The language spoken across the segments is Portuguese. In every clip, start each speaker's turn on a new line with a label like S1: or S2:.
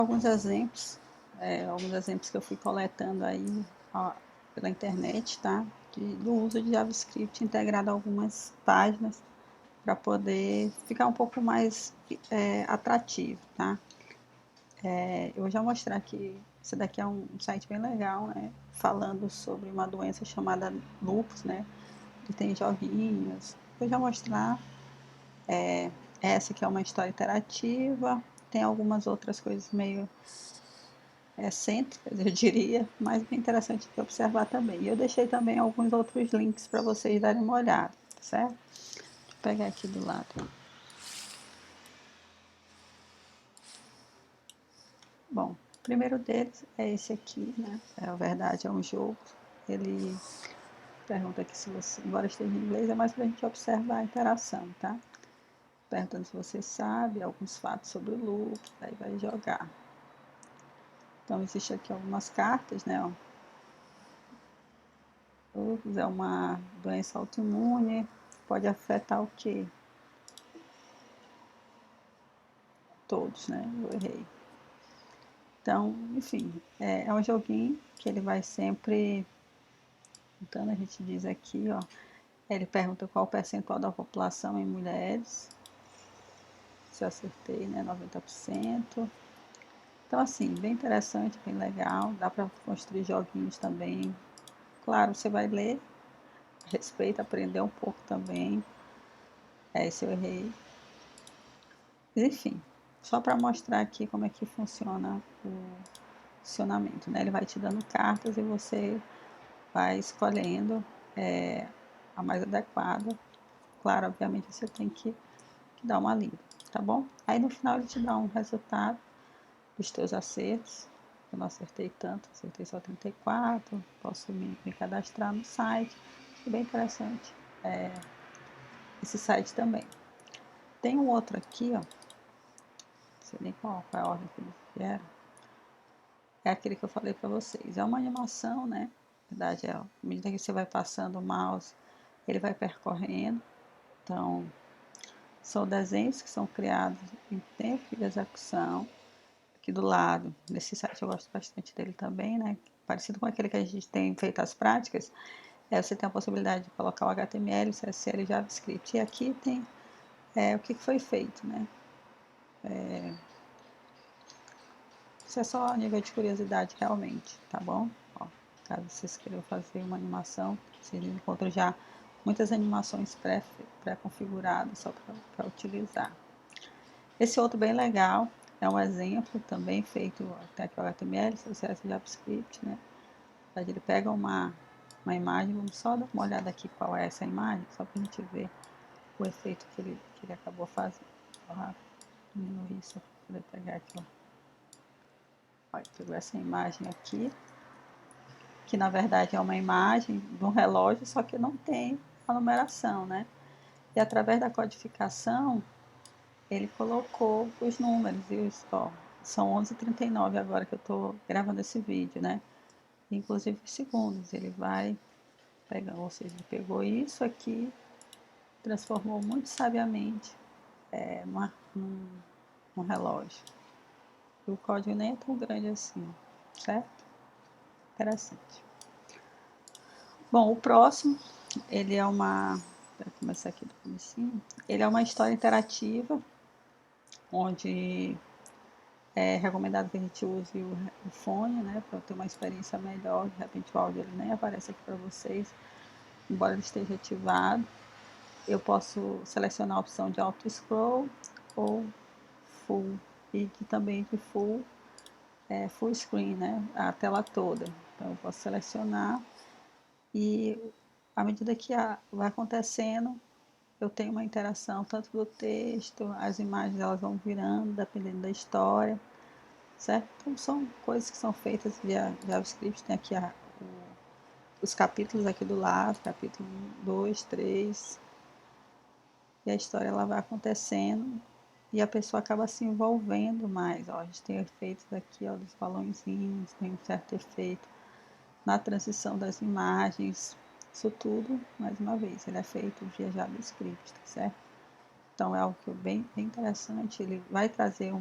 S1: alguns exemplos que eu fui coletando aí pela internet, tá? Do uso de JavaScript integrado a algumas páginas para poder ficar um pouco mais atrativo, tá? Eu vou já mostrar aqui, esse daqui é um site bem legal, né? Falando sobre uma doença chamada lupus, né? Que tem joguinhos. Vou já mostrar. Essa aqui é uma história interativa, tem algumas outras coisas meio excêntricas, eu diria, mas bem interessante de observar também. E eu deixei também alguns outros links para vocês darem uma olhada, certo? Deixa eu pegar aqui do lado. Bom, o primeiro deles é esse aqui, né? A verdade é um jogo. Ele pergunta aqui se você, embora esteja em inglês, é mais para a gente observar a interação, tá? Perguntando se você sabe alguns fatos sobre o lupus, aí vai jogar. Então, existe aqui algumas cartas, né? Lupus é uma doença autoimune, pode afetar o quê? Todos, né? Eu errei. Então, enfim, é um joguinho que ele vai sempre. Então, a gente diz aqui, ó. Ele pergunta qual o percentual da população em mulheres. Se eu acertei, né? 90%. Então, assim, bem interessante, bem legal. Dá para construir joguinhos também. Claro, você vai ler, respeita, aprender um pouco também. Esse eu errei. Enfim, só para mostrar aqui como é que funciona o funcionamento, né? Ele vai te dando cartas e você vai escolhendo a mais adequada. Claro, obviamente você tem que dar uma lida, tá bom? Aí no final ele te dá um resultado dos teus acertos. Eu não acertei tanto, acertei só 34. Posso me cadastrar no site. É bem interessante esse site também. Tem um outro aqui, ó. Não sei nem qual é a ordem que eles vieram. É aquele que eu falei para vocês. É uma animação, né? Na verdade, à medida que você vai passando o mouse, ele vai percorrendo. Então, são desenhos que são criados em tempo de execução. Aqui do lado, nesse site eu gosto bastante dele também, né? Parecido com aquele que a gente tem feito as práticas, você tem a possibilidade de colocar o HTML, CSS e JavaScript. E aqui tem o que foi feito, né? Isso é só a nível de curiosidade realmente, tá bom? Ó, caso vocês queiram fazer uma animação, vocês encontram já muitas animações pré-configuradas só para utilizar. Esse outro bem legal é um exemplo também feito até aqui o HTML, CSS e JavaScript, né? Ele pega uma imagem, vamos só dar uma olhada aqui qual é essa imagem, só para a gente ver o efeito que ele acabou fazendo. Ó, diminuir isso para poder pegar aqui, ó. Olha, pegou essa imagem aqui, que na verdade é uma imagem de um relógio, só que não tem a numeração, né? E através da codificação, ele colocou os números, e ó, são 11h39 agora que eu estou gravando esse vídeo, né? Inclusive os segundos, ele vai pegar, ou seja, ele pegou isso aqui, transformou muito sabiamente num relógio. E o código nem é tão grande assim, certo? Interessante. Bom, o próximo, ele é uma... Vou começar aqui do comecinho. Ele é uma história interativa, onde é recomendado que a gente use o fone, né, para ter uma experiência melhor. De repente o áudio ele nem aparece aqui para vocês, embora ele esteja ativado. Eu posso selecionar a opção de auto scroll ou full, e também de full screen, né, a tela toda. Então eu posso selecionar e à medida que vai acontecendo, eu tenho uma interação tanto do texto, as imagens elas vão virando, dependendo da história, certo? Então são coisas que são feitas via JavaScript, tem aqui os capítulos aqui do lado, capítulo 1, 2, 3, e a história ela vai acontecendo e a pessoa acaba se envolvendo mais. Ó, a gente tem efeitos aqui, ó, dos balãozinhos, tem um certo efeito na transição das imagens. Isso tudo, mais uma vez, ele é feito via JavaScript, tá certo? Então é algo que é bem interessante. Ele vai trazer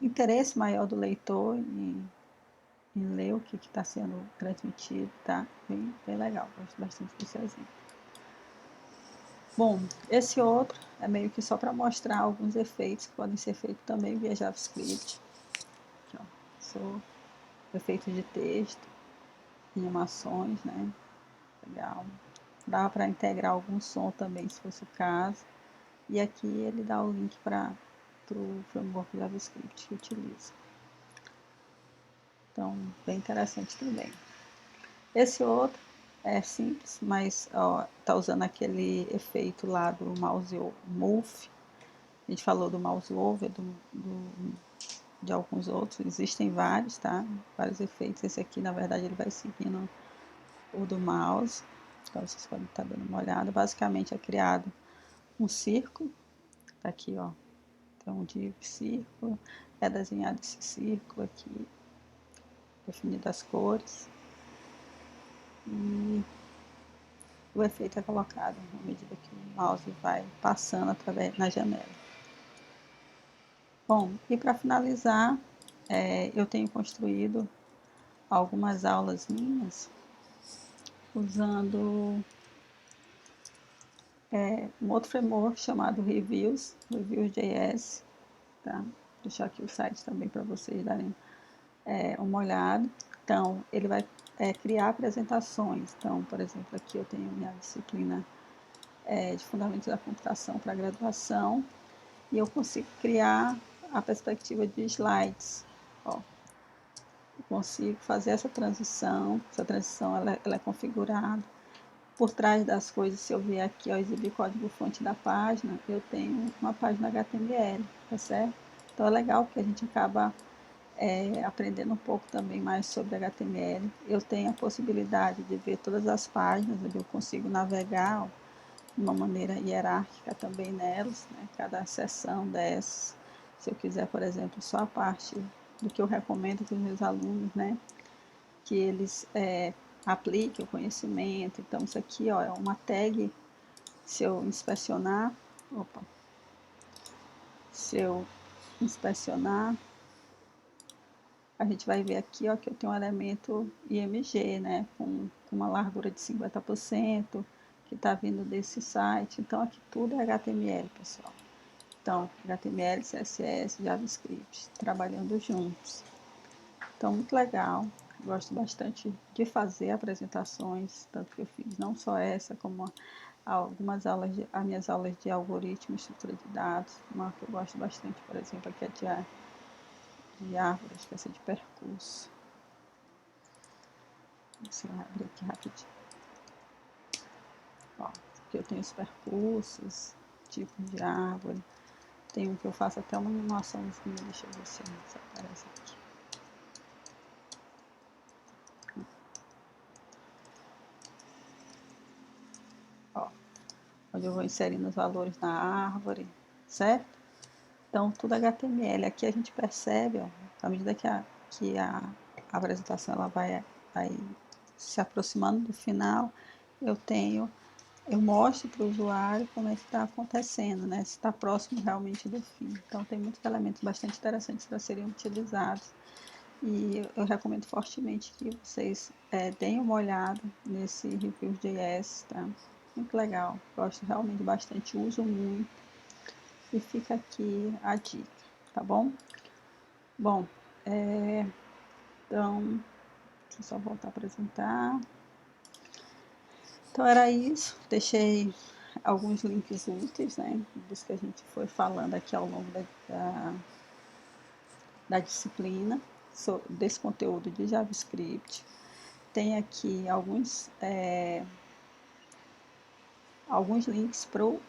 S1: interesse maior do leitor em ler o que está sendo transmitido, tá? Bem legal, gosto bastante desse exemplo. Bom, esse outro é meio que só para mostrar alguns efeitos que podem ser feitos também via JavaScript. Aqui, ó, são efeitos de texto, animações, né? Legal. Dá para integrar algum som também, se fosse o caso. E aqui ele dá o link para o framework JavaScript que utiliza. Então, bem interessante também. Esse outro é simples, mas está usando aquele efeito lá do mouse move. A gente falou do mouse over, de alguns outros, existem vários, tá? Vários efeitos. Esse aqui, na verdade, ele vai seguindo o do mouse. Então, vocês podem estar dando uma olhada. Basicamente, é criado um círculo. Tá aqui, ó. Tem um div círculo. É desenhado esse círculo aqui. Definido as cores. E o efeito é colocado à medida que o mouse vai passando através na janela. Bom, e para finalizar, eu tenho construído algumas aulas minhas usando um outro framework chamado Reviews.js, tá? Vou deixar aqui o site também para vocês darem uma olhada. Então, ele vai criar apresentações. Então, por exemplo, aqui eu tenho minha disciplina de Fundamentos da Computação para graduação e eu consigo criar a perspectiva de slides. Ó, eu consigo fazer essa transição ela é configurada. Por trás das coisas, se eu vier aqui, ó, exibir código-fonte da página, eu tenho uma página HTML, tá certo? Então é legal porque a gente acaba aprendendo um pouco também mais sobre HTML. Eu tenho a possibilidade de ver todas as páginas, onde eu consigo navegar ó, de uma maneira hierárquica também nelas, né? Cada seção dessas. Se eu quiser, por exemplo, só a parte do que eu recomendo para os meus alunos, né? Que eles apliquem o conhecimento. Então, isso aqui ó, é uma tag. Se eu inspecionar, a gente vai ver aqui ó, que eu tenho um elemento IMG, né, com uma largura de 50%, que está vindo desse site. Então, aqui tudo é HTML, pessoal. Então, HTML, CSS, JavaScript, trabalhando juntos. Então, muito legal. Gosto bastante de fazer apresentações, tanto que eu fiz não só essa, como algumas aulas, as minhas aulas de algoritmo, estrutura de dados. Uma que eu gosto bastante, por exemplo, aqui é de árvores, que é essa de percurso. Deixa eu abrir aqui rapidinho. Ó, aqui eu tenho os percursos, tipos de árvore. Tem um que eu faço até uma animaçãozinha, deixa eu ver se aparece aqui. Ó, onde eu vou inserindo os valores na árvore, certo? Então, tudo HTML. Aqui a gente percebe, ó, à medida que a apresentação ela vai se aproximando do final, eu mostro para o usuário como é que está acontecendo, né? Se está próximo realmente do fim. Então, tem muitos elementos bastante interessantes para serem utilizados. E eu recomendo fortemente que vocês deem uma olhada nesse Reviews.js, tá? Muito legal. Gosto realmente bastante, uso muito. E fica aqui a dica, tá bom? Bom, então, deixa eu só voltar a apresentar. Então, era isso. Deixei alguns links úteis, né? Dos que a gente foi falando aqui ao longo da disciplina, desse conteúdo de JavaScript. Tem aqui alguns links para o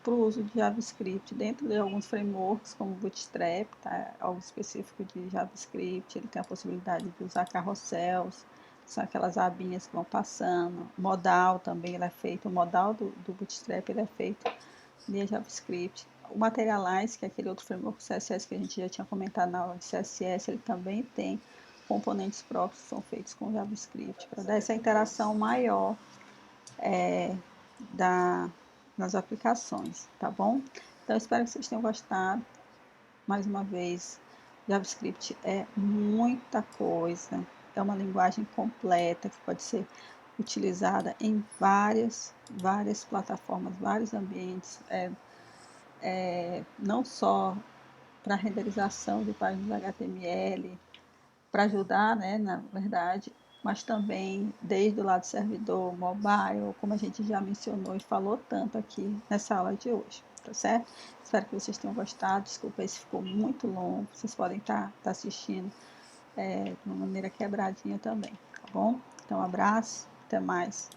S1: uso de JavaScript dentro de alguns frameworks, como Bootstrap, tá? Algo específico de JavaScript. Ele tem a possibilidade de usar carrosséis, são aquelas abinhas que vão passando. Modal também ele é feito, o modal do Bootstrap ele é feito via JavaScript. O Materialize, que é aquele outro framework CSS que a gente já tinha comentado na aula de CSS, ele também tem componentes próprios que são feitos com JavaScript, para dar essa interação maior nas aplicações, tá bom? Então, espero que vocês tenham gostado. Mais uma vez, JavaScript é muita coisa, é uma linguagem completa que pode ser utilizada em várias plataformas, vários ambientes, não só para renderização de páginas HTML, para ajudar, né, na verdade, mas também desde o lado servidor, mobile, como a gente já mencionou e falou tanto aqui nessa aula de hoje, tá certo? Espero que vocês tenham gostado. Desculpa se ficou muito longo, vocês podem estar assistindo de uma maneira quebradinha também, tá bom? Então, um abraço, até mais.